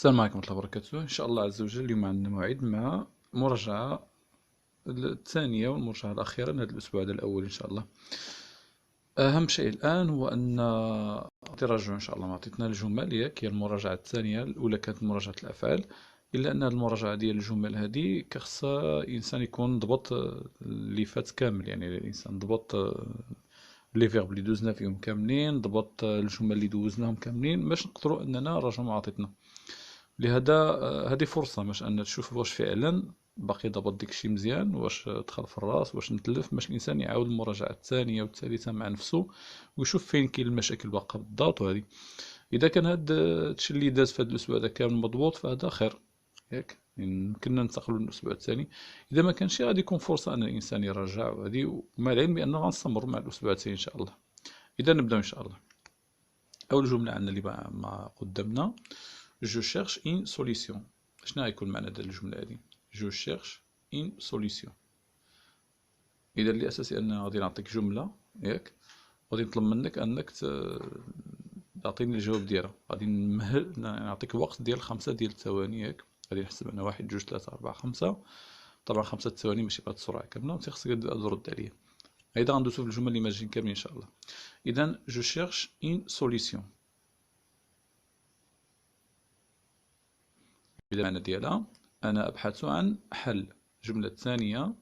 السلام عليكم ورحمة الله وبركاته. إن شاء الله عز وجل اليوم عندنا موعد مع مراجعة الثانية والمراجعة الأخيرة من هذا الأسبوع هذا الأول إن شاء الله. أهم شيء الآن هو أن تراجعوا إن شاء الله. ما عطيتنا الجمل هي المراجعة الثانية. الأولى كانت مراجعة الأفعال، إلا أن المراجعة ديال الجمل هذه كخصها الإنسان يكون ضبط اللي فات كامل، يعني الإنسان ضبط لي فيرب اللي دوزنا فيهم كاملين، ضبط الجمل اللي دوزناهم كاملين باش نقدروا أننا نراجعوا ما عطيتنا. لهذا هذه فرصة باش أن تشوف واش فعلا باقي ضبط داكشي مزيان، واش دخل في الراس، واش نتلف، باش الإنسان يعاود المراجعة الثانية والثالثة مع نفسه ويشوف فين كاين المشاكل باقا بالضبط. وهذه إذا كان هاد الشيء اللي داز في هذا الأسبوع هذا كامل مضبوط فهذا خير، ياك يمكننا ننتقلوا للأسبوع الثاني. إذا ما كانش غادي يكون فرصة أن الإنسان يرجع، وهذه مع العلم بأننا غنستمر مع الأسبوع الثاني إن شاء الله. إذا نبدأ إن شاء الله. أول جملة عندنا اللي ما قدامنا: Je cherche une solution. شنو غيكون معنى ديال الجملة هذه؟ Je cherche une solution. إذا الأساسي أن غادي نعطيك جملة، ياك، غادي نطلب منك أنك تعطيني الجواب ديالها. غادي نعطيك وقت ديال 5 ديال الثواني، ياك. غادي نحسب أنا 1 2 3 4 5. طبعا 5 ثواني ماشي بهاد السرعة كاملة، وانت خصك ترد عليا. أيضا غندوزو في الجمل اللي ما جايين كاملين إن شاء الله. إذا je cherche une solution. المعنى ديالها أنا أبحث عن حل. الجملة الثانية: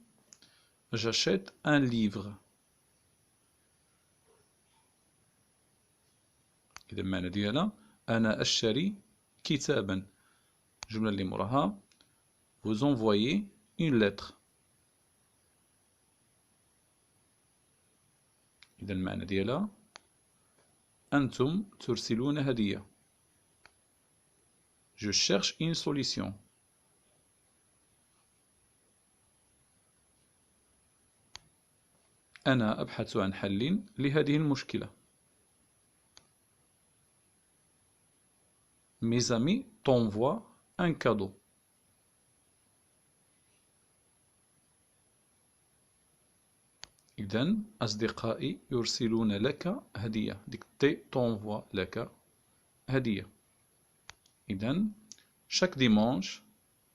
j'achète un livre. إذا المعنى ديالها أنا أشتري كتابا. الجملة اللي موراها: vous envoyez une lettre. إذا المعنى ديالها أنتم ترسلون هدية. Je cherche une solution. أنا أبحث عن حل لهذه المشكلة. Mes amis t'envoient un cadeau. إذن أصدقائي يرسلون لك هدية. ديك تي t'envoie لك هدية. إذن chaque dimanche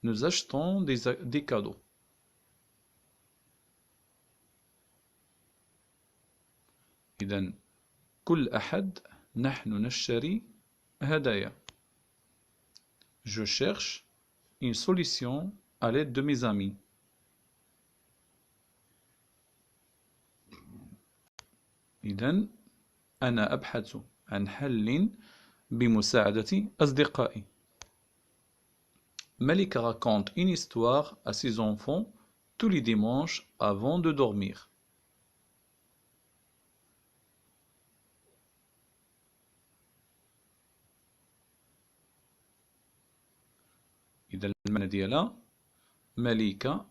nous achetons des cadeaux. إذن كل أحد نحن نشتري هدايا. Je cherche une solution à l'aide de mes amis. إذن أنا أبحث عن حل بمساعدة أصدقائي. Malika raconte une histoire à ses enfants tous les dimanches avant de dormir. إذا المعنى ديالها مليكة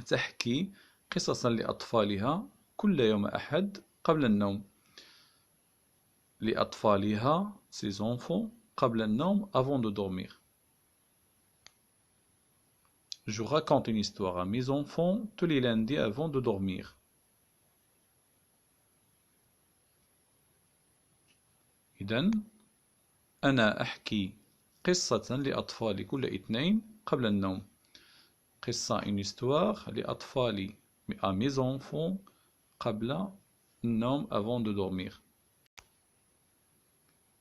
تحكي قصصا لأطفالها كل يوم أحد قبل النوم. لأطفالها ses enfants قبل النوم avant de dormir. Je raconte une histoire à mes enfants tous les lundis avant de dormir. إذن أنا أحكي قصة لأطفالي كل اثنين قبل النوم. قصة une histoire لأطفالي à mes enfants قبل النوم avant de dormir.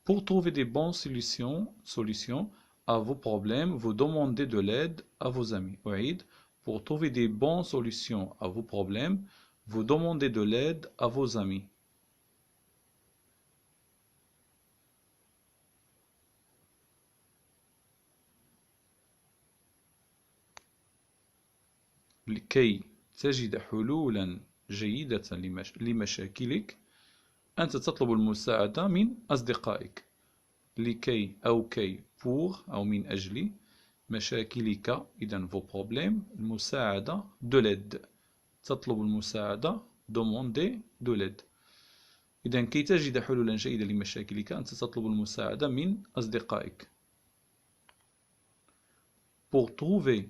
Pour trouver des bonnes solutions à vos problèmes, vous demandez de l'aide à vos amis. أعيد: pour trouver des bonnes solutions à vos problèmes, vous demandez de l'aide à vos amis. لكي تجد حلولا جيدة لمشاكلك أنت تطلب المساعدة من أصدقائك. لكي أو كي pour أو من أجل مشاكلك، إذن vos problèmes. المساعدة de l'aide، تطلب المساعدة demander de l'aide. إذن كي تجد حلولا جيدة لمشاكلك أنت تطلب المساعدة من أصدقائك. Pour trouver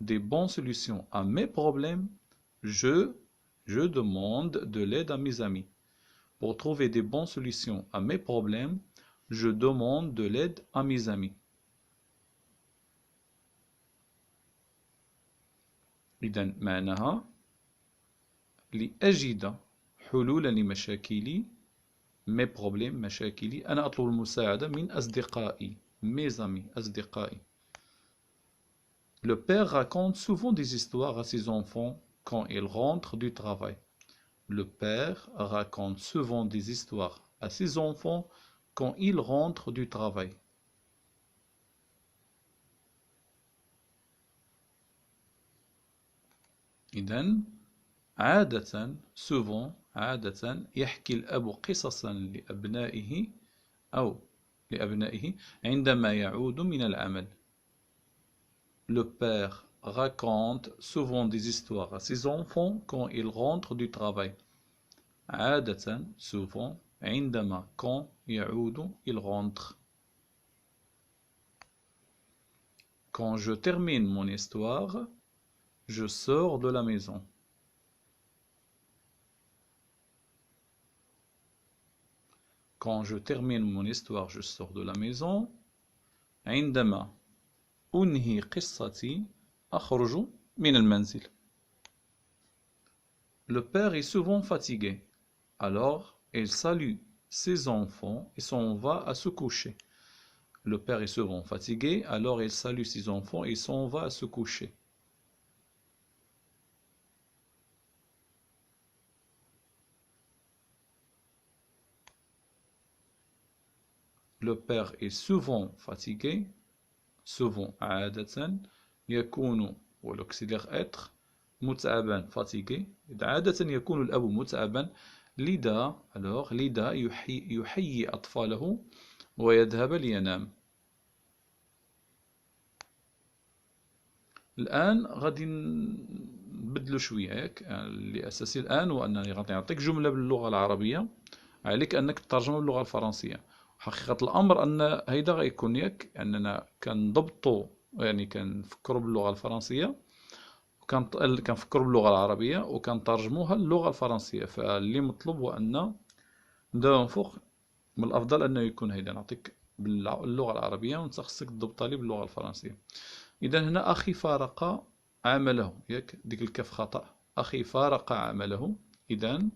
des bonnes solutions à mes problèmes, je demande de l'aide à mes amis. Pour trouver des bonnes solutions à mes problèmes, Je demande de l'aide à mes amis. إذن معناها لأجد حلولا لمشاكلي mes problèmes مشاكلي أنا أطلب المساعدة من أصدقائي mes amis أصدقائي. Le père raconte souvent des histoires à ses enfants quand ils rentrent du travail. Le père raconte souvent des histoires à ses enfants quand ils rentrent du travail. إذن عادة souvent عادة يحكي الأب قصصا لأبنائه أو لأبنائه عندما يعود من العمل. Le père raconte souvent des histoires à ses enfants quand ils rentrent du travail. عادة souvent عندما quand يعود il rentre. Quand je termine mon histoire, je sors de la maison. Quand je termine mon histoire, je sors de la maison. عندما أنهي قصتي أخرج من المنزل. Le père est souvent fatigué, alors il salue ses enfants et s'en va à se coucher. Le père est souvent fatigué, alors il salue ses enfants et s'en va à se coucher. Le père est souvent fatigué, souvent عادة يكون والauxiliaire être متعبا fatigué. عادة يكون الأب متعبا لذا alors لذا يحيي أطفاله ويذهب لينام. الآن غادي نبدلو شوية ياك الأساسي الآن هو أنني غادي نعطيك جملة باللغة العربية عليك أنك تترجمها باللغة الفرنسية. حقيقة الأمر أن هيدا غيكون ياك أننا كنضبطو يعني كنفكروا باللغة الفرنسية كنفكروا باللغة العربية وكنترجموها للغة الفرنسية. فاللي مطلوب هو أن نبداو من فوق. من الأفضل أنه يكون هيدا نعطيك باللغة العربية وأنت خصك تضبطها لي باللغة الفرنسية. إذا هنا أخي فارق عمله ياك ديك الكاف خطأ. أخي فارق عمله. إذا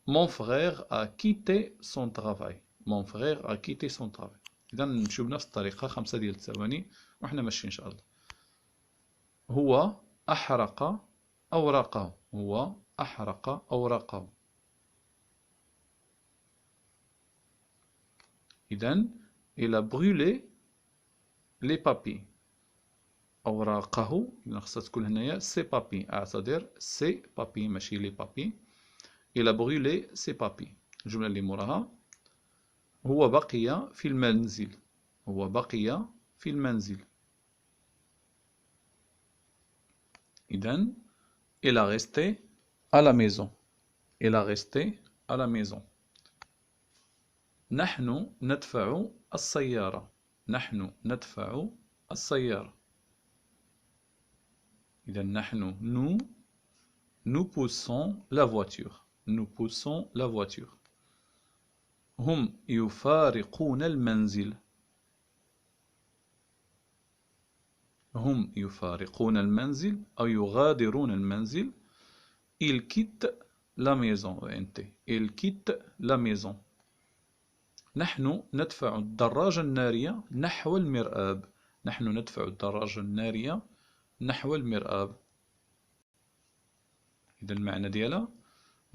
mon frère a quitté son travail. Mon frère a quitté son travail. إذا نمشيو بنفس الطريقة 5 ديال الثواني وحنا ماشيين إن شاء الله. هو أحرق أوراقه. هو أحرق أوراقه. إذا il a brûlé les papiers. أوراقه إذا خصها تكون هنايا سي بابي. أعتذر سي بابي ماشي لي بابي. il a brûlé ses papiers. الجملة اللي موراها هو بقي في المنزل. هو بقي في المنزل. إذا il a resté à la maison. il a resté à la maison. نحن ندفع السيارة. نحن ندفع السيارة. إذا نحن nous poussons la voiture. Nous poussons la voiture. هم يفارقون المنزل. هم يفارقون المنزل أو يغادرون المنزل. Ils quittent la maison. Ils quittent la maison. نحن ندفع الدراجة النارية نحو المرآب. نحن ندفع الدراجة النارية نحو المرآب. إذا المعنى ديالها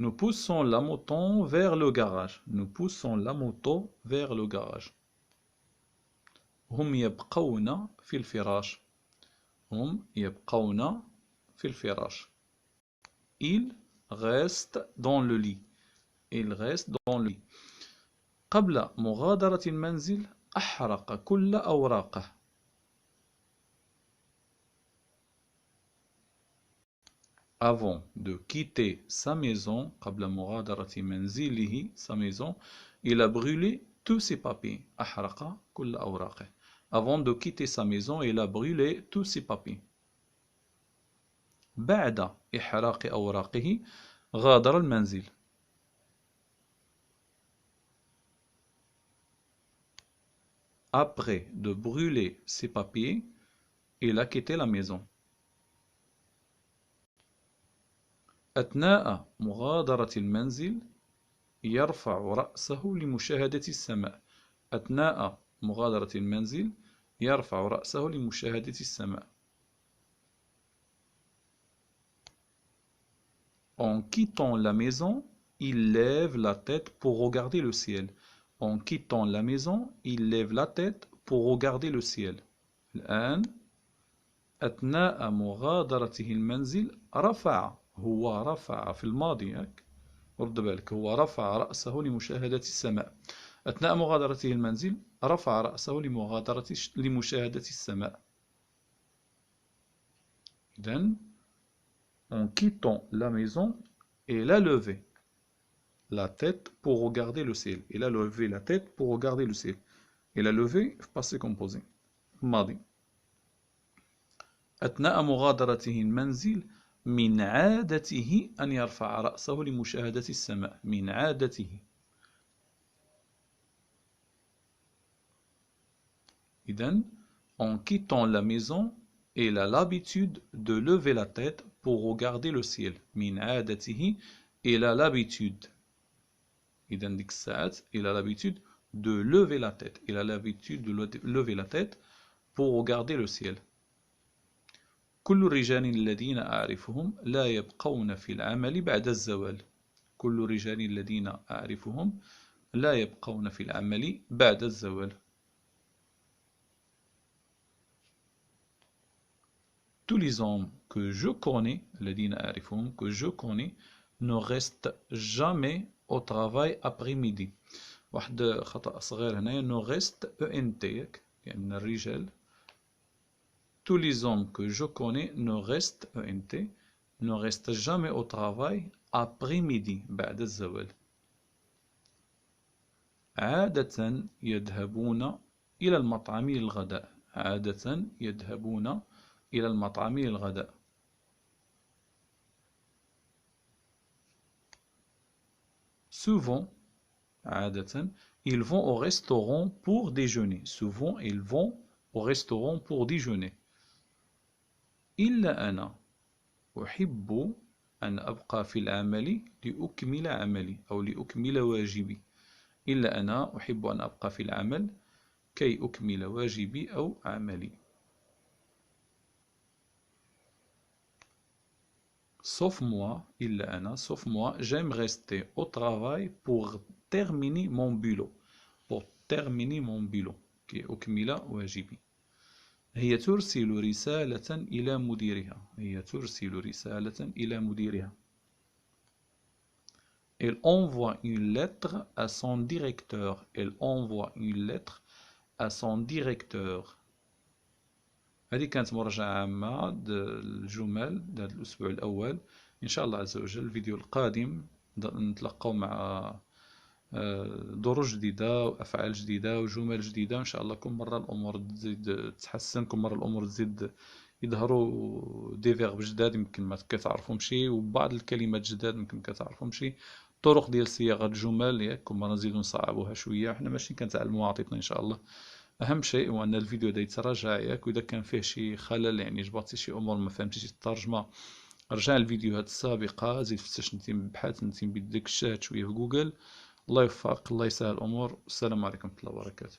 Nous poussons la moto vers le garage. Nous poussons la moto vers le garage. هم يبقون في الفراش. هم يبقون في الفراش. Il reste dans le lit. Il reste dans le lit. قبل مغادرة المنزل أحرق كل أوراقه. Avant de quitter sa maison, قبل مغادرة منزله sa maison, il a brûlé tous ses papiers. أحرق كل أوراقه. Avant de quitter sa maison, il a brûlé tous ses papiers. بعد إحراق أوراقه غادر المنزل. après de brûler ses papiers, il a quitté la maison. أثناء مغادرة المنزل يرفع رأسه لمشاهدة السماء. أثناء مغادرة المنزل يرفع رأسه لمشاهدة السماء. En quittant la maison, il lève la tête pour regarder le ciel. En quittant la maison, il lève la tête pour regarder le ciel. الآن أثناء مغادرته المنزل هو رفع في الماضي هيك. رد بالك هو رفع رأسه لمشاهدة السماء. أثناء مغادرته المنزل رفع رأسه لمشاهدة السماء. إذن en quittant la maison, il a levé la tête pour regarder le ciel. Il a levé la tête pour regarder le ciel. Il a levé passé composé ماضي. أثناء مغادرته المنزل من عادته أن يرفع رأسه لمشاهدة السماء. من عادته. إذن en quittant la maison, il a l'habitude de lever la tête pour regarder le ciel. من عادته, il a l'habitude. إذن ديك الساعات il a l'habitude de lever la tête. Il a l'habitude de lever la tête pour regarder le ciel. كل الرجال الذين أعرفهم لا يبقون في العمل بعد الزوال. كل الرجال الذين أعرفهم لا يبقون في العمل بعد الزوال. Tous les hommes que je connais, الذين أعرفهم, que je connais, ne restent jamais au travail après-midi. واحد خطأ صغير هنا ne reste ENT يعني الرجال. Tous les hommes que je connais ne restent ENT ne restent jamais au travail après-midi بعد الزوال. عادة يذهبون إلى المطعم للغداء. عادة يذهبون إلى المطعم للغداء. Souvent, عادة, ils vont au restaurant pour déjeuner. Souvent, ils vont au restaurant pour déjeuner. إلا أنا أحب أن أبقى في العمل لأكمل عملي أو لأكمل واجبي. إلا أنا أحب أن أبقى في العمل كي أكمل واجبي أو عملي. Sauf moi, إلا أنا, sauf moi, j'aime rester au travail pour terminer mon boulot. Pour terminer mon boulot. كي أكمل واجبي. هي ترسل رسالة إلى مديرها. هي ترسل رسالة إلى مديرها. Elle envoie une lettre à son directeur. Elle envoie une lettre à son directeur. هذه كانت مراجعة عامة الجمل هذا الأسبوع الأول. إن شاء الله عز وجل الفيديو القادم نتلقاو مع دروس جديدة وأفعال جديدة وجمل جديدة. إن شاء الله كل مرة الأمور تزيد تتحسن، كل مرة الأمور تزيد يظهروا دي فيرب جداد يمكن ما كتعرفهمشي وبعض الكلمات جداد يمكن ما كتعرفهمشي. طرق ديال صياغة الجمل ياك كل مرة نزيدو نصعبوها شوية. حنا ماشي كنتعلموا عاطيتنا إن شاء الله. أهم شيء هو أن الفيديو دا يتراجع ياك، وإذا كان فيه شي خلل يعني جبرتي شي أمور ما فهمتيش الترجمة رجع الفيديوهات السابقة، زيد فتش نتي بحث نتي بديك الشاهد شوية في جوجل. الله يوفقك، الله يسهل الأمور. السلام عليكم ورحمة الله وبركاته.